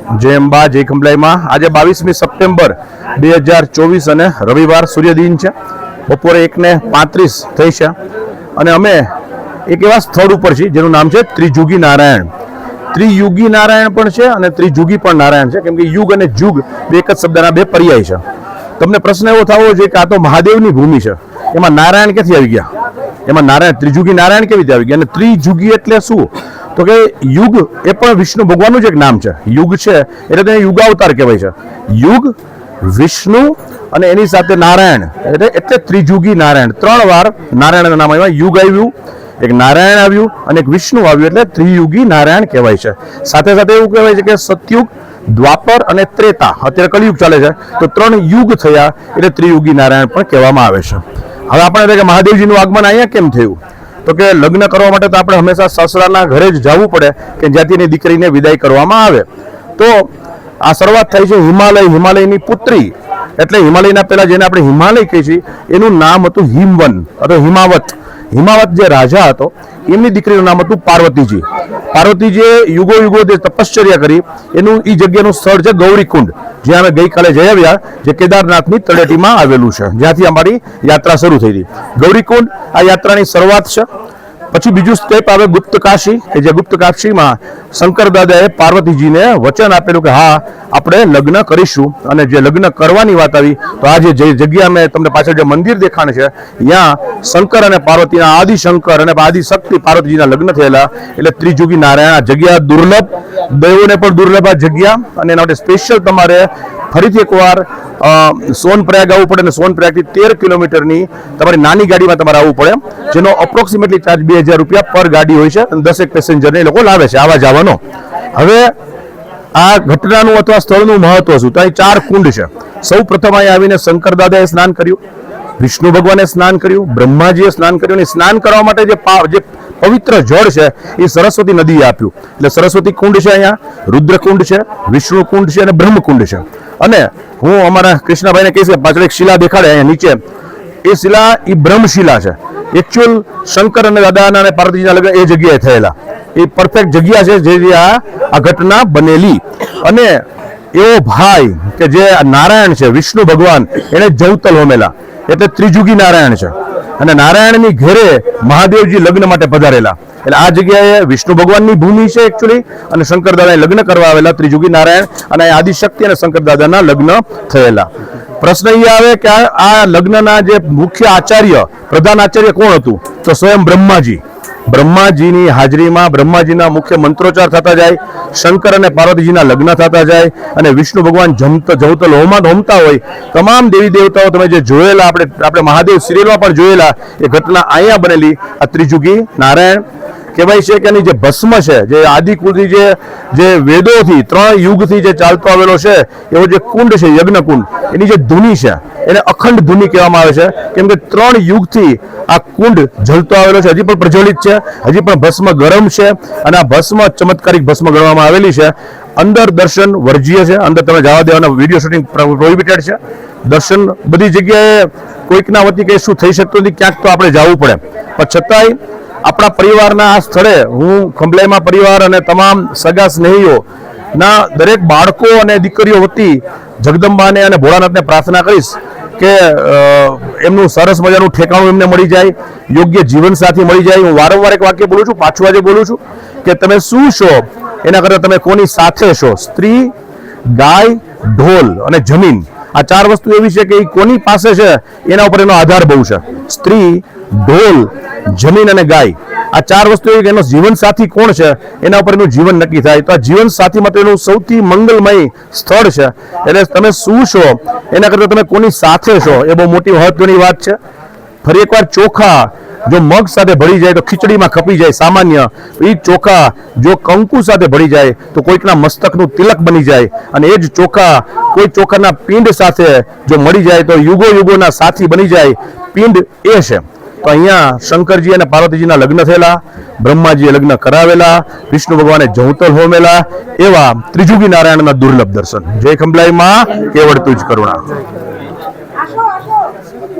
जय अंबा जय खंभलाई में आज 22 सप्टेम्बर 2024 અને રવિવાર સૂર્યદિન છે। બપોરે 1:35 થઈ છે અને અમે એક એવા સ્થળ ઉપર છીએ જેનું નામ છે ત્રિજુગી નારાયણ। ત્રિયુગી નારાયણ પણ છે અને ત્રિજુગી પણ નારાયણ છે, કેમ કે યુગ અને જુગ બે એક જ શબ્દના બે પર્યાય છે। તમને પ્રશ્ન એવો થવો જોઈએ કે આ તો મહાદેવની ભૂમિ છે, એમાં નારાયણ ક્યાંથી આવી ગયા? એમાં નારાયણ ત્રિજુગી નારાયણ કેવી રીતે આવી ગયા? અને ત્રિજુગી એટલે શું? તો કે યુગ એ પણ વિષ્ણુ ભગવાનનું જ એક નામ છે। યુગ છે એટલે તેને યુગાવતાર કહેવાય છે। યુગ, વિષ્ણુ અને એની સાથે નારાયણ એટલે ત્રિજુગી નારાયણ। 3 વાર નારાયણના નામ આવ્યા। યુગ આવ્યું, એક નારાયણ આવ્યું અને એક વિષ્ણુ આવ્યું, એટલે ત્રિયુગી નારાયણ કહેવાય છે। સાથે સાથે એવું કહેવાય છે કે સતયુગ, દ્વાપર અને ત્રેતા, અત્યારે કલિયુગ ચાલે છે, તો 3 યુગ થયા એટલે ત્રિયુગી નારાયણ પણ કહેવામાં આવે છે। હવે આપણે કે મહાદેવજીનું આગમન અહીંયા કેમ થયું? તો કે લગ્ન કરવા માટે તો આપણે હંમેશા સસરાના ઘરે જ જવું પડે કે જ્યાંથી એની દીકરીને વિદાય કરવામાં આવે। તો આ શરૂઆત થાય છે હિમાલયની પુત્રી, એટલે હિમાલયના પહેલા જેને આપણે હિમાલય કહીએ છીએ એનું નામ હતું હિમવન અથવા હિમાવત। હિમાવત જે રાજા હતો એમની દીકરીનું નામ હતું પાર્વતીજી। પાર્વતીજીએ યુગો જે તપશ્ચર્યા કરી એનું એ જગ્યાનું સ્થળ છે ગૌરીકુંડ, જ્યાં અમે ગઈકાલે જઈ આવ્યા, જે કેદારનાથની તળેટીમાં આવેલું છે, જ્યાંથી અમારી યાત્રા શરૂ થઈ હતી। ગૌરીકુંડ આ યાત્રાની શરૂઆત છે। પછી બીજું સ્ટેપ આવે ગુપ્ત કાશી, કે જે ગુપ્ત કાશીમાં શંકર દાદાએ પાર્વતીજીને વચન આપેલું કે હા આપણે લગ્ન કરીશું। અને જે લગ્ન કરવાની વાત આવી તો આ જે જગ્યા મેં તમને પાછળ જે મંદિર દેખાણ છે, ત્યાં શંકર અને પાર્વતીના આદિશંકર અને આદિશક્તિ પાર્વતીજીના લગ્ન થયેલા, એટલે ત્રિજુગી નારાયણ। આ જગ્યા દુર્લભ, દૈવોને પણ દુર્લભ આ જગ્યા, અને એના માટે સ્પેશિયલ તમારે ફરીથી એકવાર સોનપ્રયાગ આવવું પડે, અને સોનપ્રયાગથી 13 કિલોમીટરની તમારી નાની ગાડીમાં તમારે આવવું પડે, જેનો અપ્રોક્સિમેટલી ચાર્જ 2000 રૂપિયા પર ગાડી હોય છે, અને 10 પેસેન્જરને એ લોકો લાવે છે આવા જવાનો। હવે આ ઘટનાનું અથવા સ્થળનું મહત્વ શું? તો અહીં 4 કુંડ છે। સૌ પ્રથમ અહીં આવીને શંકર દાદાએ સ્નાન કર્યું, વિષ્ણુ ભગવાને સ્નાન કર્યું, બ્રહ્માજીએ સ્નાન કર્યું, અને સ્નાન કરવા માટે જે પવિત્ર જળ છે એ સરસ્વતી નદીએ આપ્યું। એટલે સરસ્વતી કુંડ છે, અહીંયા રુદ્રકુંડ છે, વિષ્ણુ કુંડ છે અને બ્રહ્મકુંડ છે। અને હું અમારા કૃષ્ણભાઈને કહીશ કે પાછળ એક શિલા દેખાડે અહીંયા નીચે, એ શિલા એ બ્રહ્મશિલા છે। એકચ્યુઅલ શંકર અને દાદાના અને પાર્વતીજીના લગ્ન એ જગ્યાએ થયેલા, એ પરફેક્ટ જગ્યા છે જે આ ઘટના બનેલી। અને એવો ભાઈ કે જે નારાયણ છે, વિષ્ણુ ભગવાન, એને જવતલ હોમેલા, એટલે ત્રિજુગી નારાયણ છે। અને નારાયણની ઘેરે મહાદેવજી લગ્ન માટે પધારેલા, એટલે આ જગ્યાએ વિષ્ણુ ભગવાનની ભૂમિ છે એકચ્યુઅલી, અને શંકર દાદાએ લગ્ન કરવા આવેલા ત્રિજુગી નારાયણ, અને આદિશક્તિ અને શંકર દાદાના લગ્ન થયેલા। પ્રશ્ન એ આવે કે આ લગ્નના જે મુખ્ય આચાર્ય, પ્રધાન આચાર્ય કોણ હતું? તો સ્વયં બ્રહ્માજી। બ્રહ્માજીની હાજરીમાં બ્રહ્માજીના મુખ્ય મંત્રોચ્ચાર થતા જાય, શંકર અને પાર્વતીજીના લગ્ન થતા જાય, અને વિષ્ણુ ભગવાન જવતલ હોમતા હોય। તમામ દેવી દેવતાઓ તમે જે જોયેલા, આપણે મહાદેવ સિરિયલમાં પણ જોયેલા, એ ઘટના અહીંયા બનેલી આ ત્રિજુગી નારાયણ કહેવાય છે। કે એની જે ભસ્મ છે, જે આદિકુળથી જે વેદોથી 3 યુગથી જે ચાલતો આવેલો છે એવો જે કુંડ છે, યજ્ઞકુંડ, એની જે ધૂની છે એને અખંડ ધૂની કહેવામાં આવે છે, કેમ કે 3 યુગથી આ કુંડ જલતો આવેલો છે, હજી પણ પ્રજ્વલિત છે, હજી પણ ભસ્મ ગરમ છે, અને આ ભસ્મ ચમત્કારિક ભસ્મ ગણવામાં આવેલી છે। અંદર દર્શન વર્જ્ય છે, અંદર તમે જવા દેવાના, વિડીયો શૂટિંગ પ્રોહિબિટેડ છે। દર્શન બધી જગ્યાએ કોઈકના વતી કંઈ શું થઈ શકતું નથી, ક્યાંક તો આપણે જવું પડે, પણ છતાંય આપણા પરિવારના આ સ્થળે હું ખંભલાઈમાં પરિવાર અને તમામ સગા સ્નેહીઓના દરેક બાળકો અને દીકરીઓ વતી જગદંબાને અને ભોળાનાથને પ્રાર્થના કરીશ કે એમનું સરસ મજાનું ઠેકાણું એમને મળી જાય, યોગ્ય જીવનસાથી મળી જાય। હું વારંવાર એક વાક્ય બોલું છું, પાછું આજે બોલું છું કે તમે શું છો એના કરતાં તમે કોની સાથે છો? સ્ત્રી, ગાય, ઢોલ અને જમીન, આ 4 વસ્તુ એવી છે કે એ કોની પાસે છે એના ઉપર એનો આધાર બહુ છે। સ્ત્રી, ઢોલ, જમીન અને ગાય, આ 4 વસ્તુ એવી કે એનો જીવન સાથી કોણ છે એના ઉપર એનું જીવન નક્કી થાય। તો આ જીવન સાથી માટેનું સૌથી મંગલમય સ્થળ છે। એટલે તમે શું છો એના કરતાં તમે કોની સાથે છો એ બહુ મોટી મહત્વની વાત છે। ફરી એકવાર, ચોખા જો મગ સાથે ભળી જાય તો ખીચડીમાં ખપી જાય સામાન્ય, એ ચોખા જો કંકુ સાથે ભળી જાય તો કોઈકના મસ્તકનું તિલક બની જાય, અને એ જ ચોખા કોઈ ચોખાના પિંડ સાથે જો મળી જાય તો યુગોના સાથી બની જાય। પિંડ એ છે। તો અહીંયા શંકરજી અને પાર્વતીજીના લગ્ન થયેલા, બ્રહ્માજીએ લગ્ન કરાવેલા, વિષ્ણુ ભગવાને જવતલ હોમેલા, એવા ત્રિજુગી નારાયણના દુર્લભ દર્શન। જય ખંભલાઈમાં, કેવળ તુજ કરુણા।